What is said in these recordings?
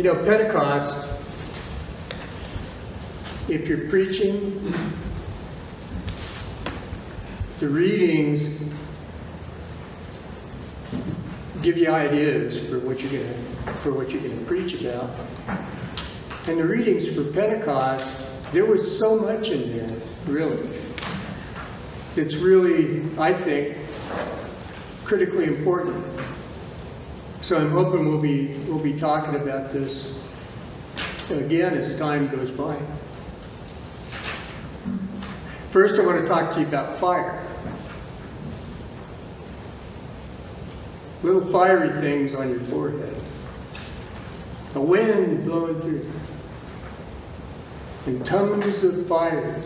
You know, Pentecost, if you're preaching, the readings give you ideas for what you're gonna preach about. And the readings for Pentecost, there was so much in there, really. It's really, I think, critically important. So I'm hoping we'll be talking about this again as time goes by. First, I want to talk to you about fire. Little fiery things on your forehead. A wind blowing through. And tongues of fire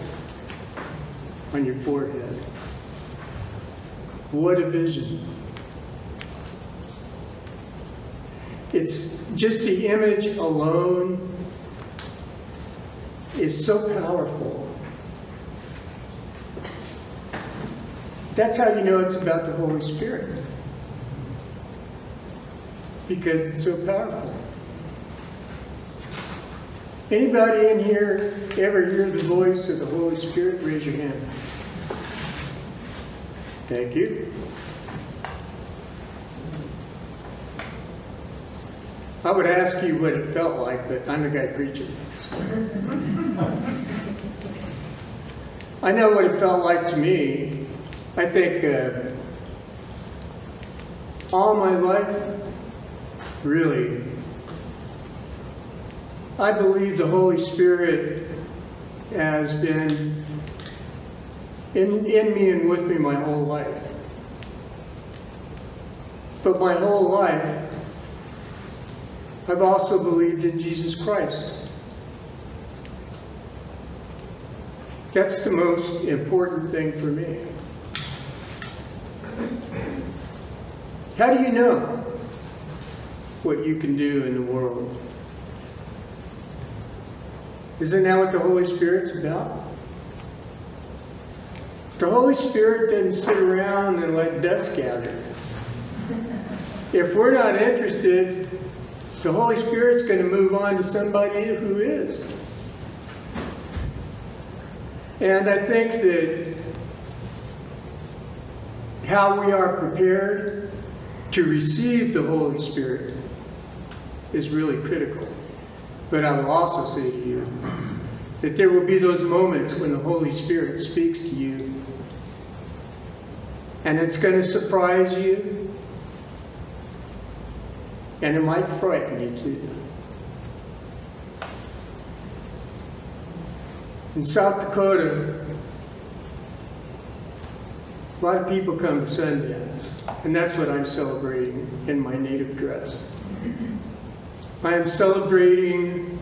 on your forehead. What a vision. It's just the image alone is so powerful. That's how you know it's about the Holy Spirit. Because it's so powerful. Anybody in here ever hear the voice of the Holy Spirit? Raise your hand. Thank you. I would ask you what it felt like, but I'm the guy preaching. I know what it felt like to me. I think all my life, really, I believe the Holy Spirit has been in me and with me my whole life. But my whole life, I've also believed in Jesus Christ. That's the most important thing for me. How do you know what you can do in the world? Isn't that what the Holy Spirit's about? The Holy Spirit doesn't sit around and let dust gather. If we're not interested, the Holy Spirit's going to move on to somebody who is. And I think that how we are prepared to receive the Holy Spirit is really critical. But I will also say to you that there will be those moments when the Holy Spirit speaks to you. And it's going to surprise you. And it might frighten you too. In South Dakota, a lot of people come to Sundance, and that's what I'm celebrating in my native dress. I am celebrating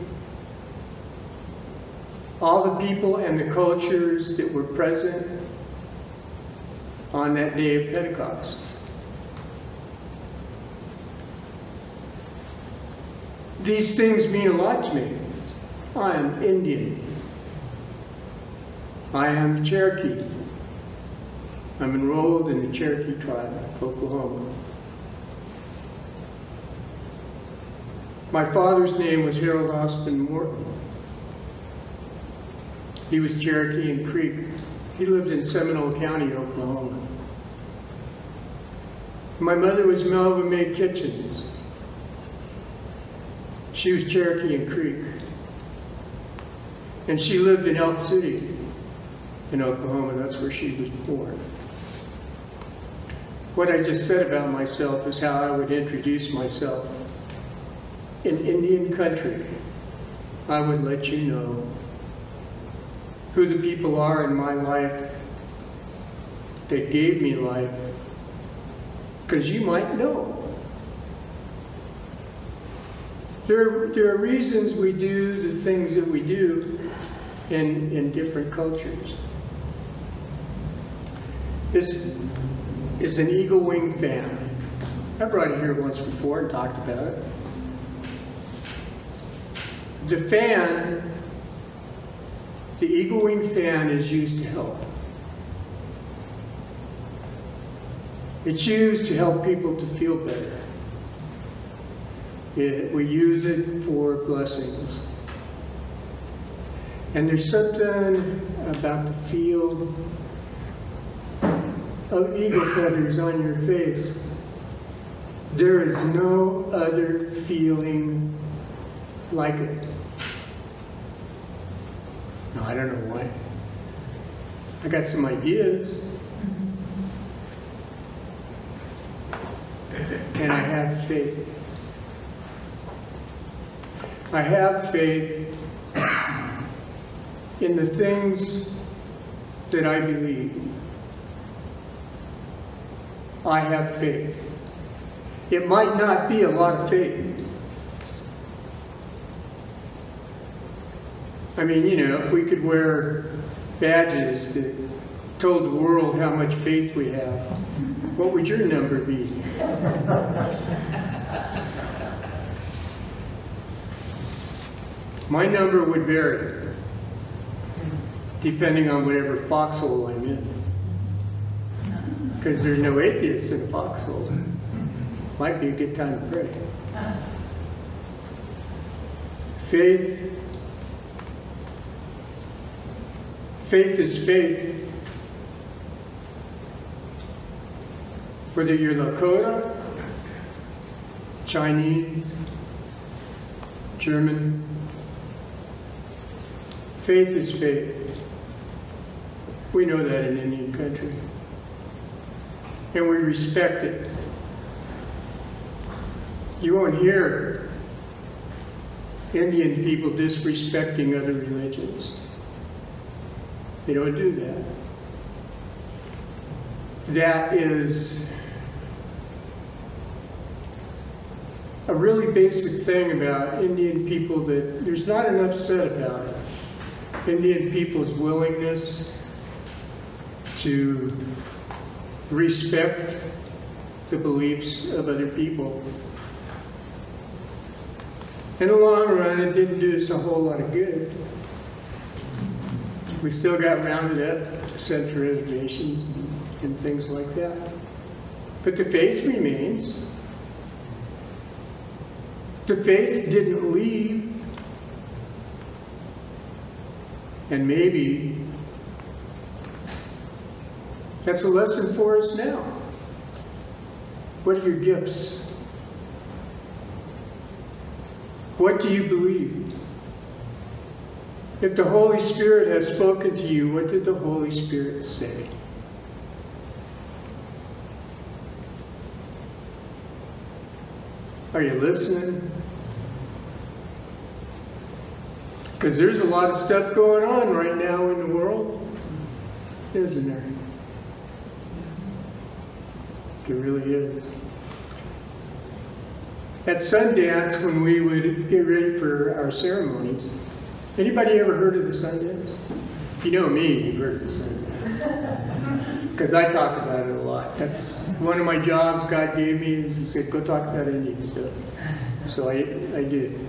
all the people and the cultures that were present on that day of Pentecost. These things mean a lot to me. I am Indian. I am Cherokee. I'm enrolled in the Cherokee tribe of Oklahoma. My father's name was Harold Austin Morton. He was Cherokee and Creek. He lived in Seminole County, Oklahoma. My mother was Melva Mae Kitchens. She was Cherokee and Creek. And she lived in Elk City in Oklahoma. That's where she was born. What I just said about myself is how I would introduce myself. In Indian country, I would let you know who the people are in my life that gave me life, because you might know. There are reasons we do the things that we do in different cultures. This is an eagle wing fan. I brought it here once before and talked about it. The fan, the eagle wing fan, is used to help. It's used to help people to feel better. We use it for blessings. And there's something about the feel of eagle feathers on your face. There is no other feeling like it. No, I don't know why. I got some ideas. And I have faith. I have faith in the things that I believe. I have faith. It might not be a lot of faith. I mean, you know, if we could wear badges that told the world how much faith we have, what would your number be? My number would vary, depending on whatever foxhole I'm in. Because there's no atheists in a foxhole. Might be a good time to pray. Faith is faith. Whether you're Lakota, Chinese, German, faith is faith. We know that in Indian country. And we respect it. You won't hear Indian people disrespecting other religions. They don't do that. That is a really basic thing about Indian people that there's not enough said about it. Indian people's willingness to respect the beliefs of other people. In the long run, it didn't do us a whole lot of good. We still got rounded up, sent to reservations and things like that. But the faith remains. The faith didn't leave. And maybe that's a lesson for us now. What are your gifts? What do you believe? If the Holy Spirit has spoken to you, what did the Holy Spirit say? Are you listening? Because there's a lot of stuff going on right now in the world, isn't there? There really is. At Sundance, when we would get ready for our ceremonies, anybody ever heard of the Sundance? If you know me, you've heard of the Sundance. Because I talk about it a lot. That's one of my jobs God gave me, is He said, go talk about Indian stuff. So I did.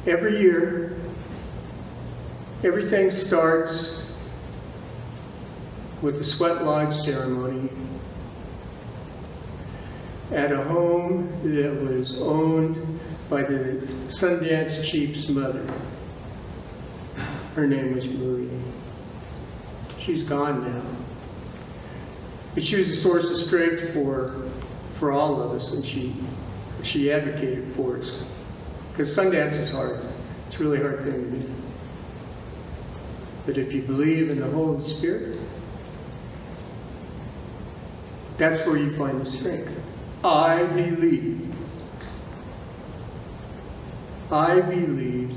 Every year, everything starts with the sweat lodge ceremony at a home that was owned by the Sundance chief's mother. Her name was Marie. She's gone now. But she was a source of strength for all of us, and she advocated for us. Because Sundance is hard. It's a really hard thing to do. But if you believe in the Holy Spirit, that's where you find the strength. I believe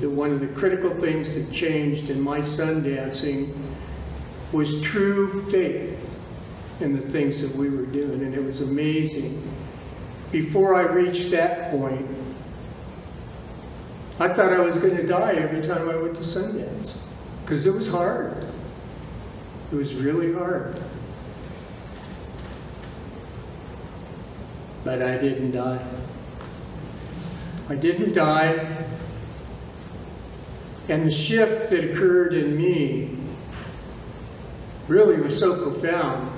that one of the critical things that changed in my Sundancing was true faith in the things that we were doing, and it was amazing. Before I reached that point, I thought I was going to die every time I went to Sundance, because it was hard. It was really hard. But I didn't die. I didn't die. And the shift that occurred in me really was so profound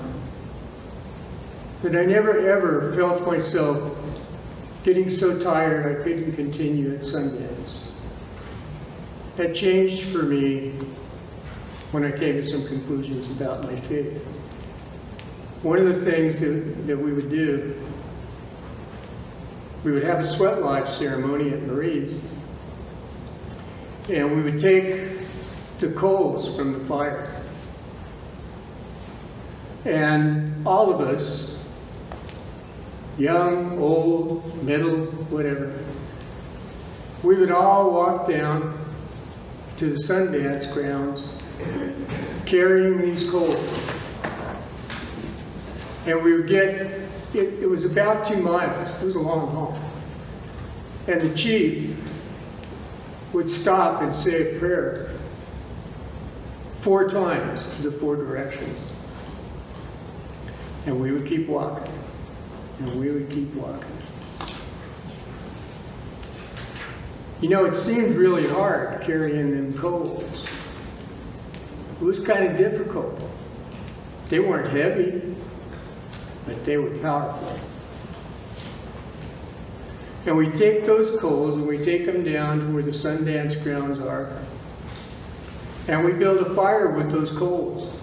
that I never ever felt myself getting so tired I couldn't continue at Sundance. That changed for me when I came to some conclusions about my faith. One of the things that we would do, we would have a sweat lodge ceremony at Marie's, and we would take the coals from the fire. And all of us, young, old, middle, whatever, we would all walk down to the Sundance grounds carrying these coals. And we would get, it was about 2 miles, it was a long haul. And the chief would stop and say a prayer 4 times to the 4 directions. And we would keep walking. And we would keep walking. You know, it seemed really hard carrying them coals. It was kind of difficult. They weren't heavy, but they were powerful. And we take those coals and we take them down to where the Sundance grounds are. And we build a fire with those coals.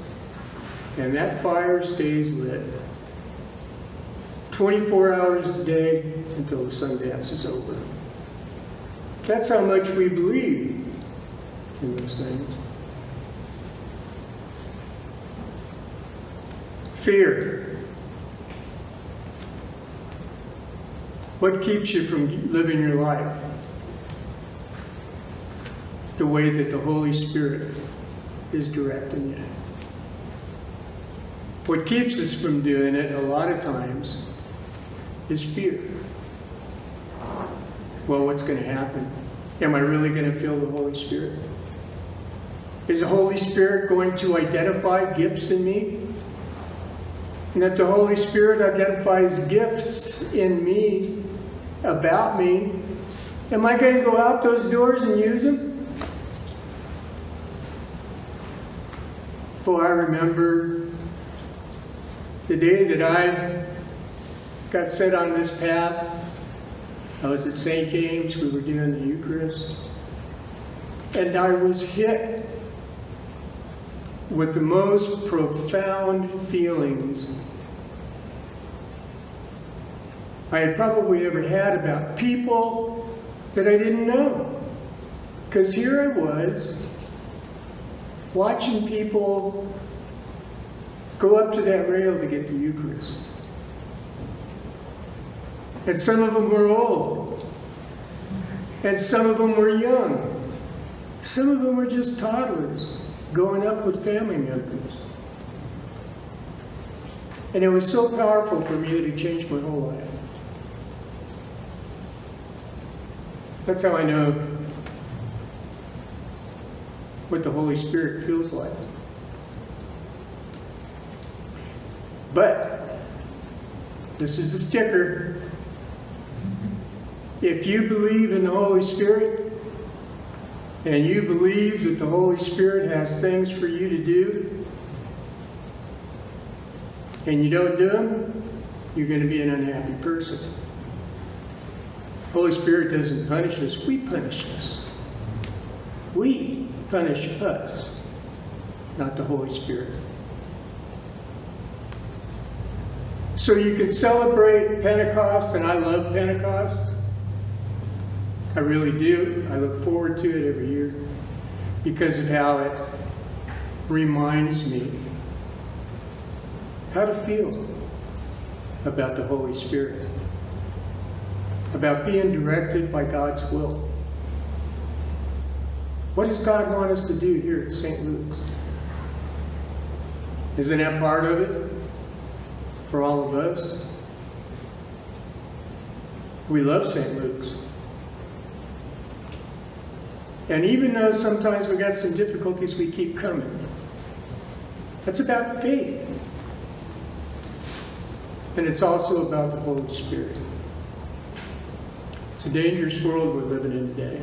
And that fire stays lit 24 hours a day until the Sundance is over. That's how much we believe in those things. Fear. What keeps you from living your life the way that the Holy Spirit is directing you? What keeps us from doing it a lot of times is fear. Well, what's going to happen? Am I really going to feel the Holy Spirit? Is the Holy Spirit going to identify gifts in me? And that the Holy Spirit identifies gifts in me, about me. Am I going to go out those doors and use them? Oh, I remember the day that I got set on this path. I was at St. James, we were doing the Eucharist, and I was hit with the most profound feelings I had probably ever had about people that I didn't know. Because here I was, watching people go up to that rail to get the Eucharist. And some of them were old. And some of them were young. Some of them were just toddlers going up with family members. And it was so powerful for me that it changed my whole life. That's how I know what the Holy Spirit feels like. But this is a sticker. If you believe in the Holy Spirit, and you believe that the Holy Spirit has things for you to do, and you don't do them, you're going to be an unhappy person. The Holy Spirit doesn't punish us, we punish us. We punish us, not the Holy Spirit. So you can celebrate Pentecost, and I love Pentecost. I really do. I look forward to it every year because of how it reminds me how to feel about the Holy Spirit, about being directed by God's will. What does God want us to do here at St. Luke's? Isn't that part of it for all of us? We love St. Luke's. And even though sometimes we got some difficulties, we keep coming. That's about faith. And it's also about the Holy Spirit. It's a dangerous world we're living in today.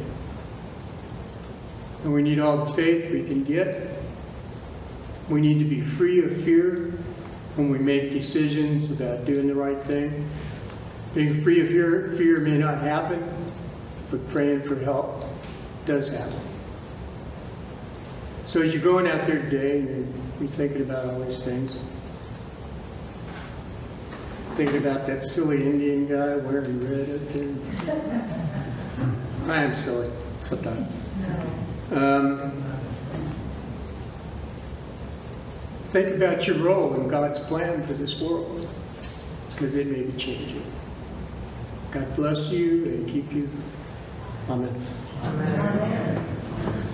And we need all the faith we can get. We need to be free of fear when we make decisions about doing the right thing. Being free of fear may not happen, but praying for help does happen. So as you're going out there today, you're thinking about all these things. Thinking about that silly Indian guy wearing red up there. I am silly sometimes. Think about your role in God's plan for this world, because it may be changing. God bless you and keep you. Amen. Amen.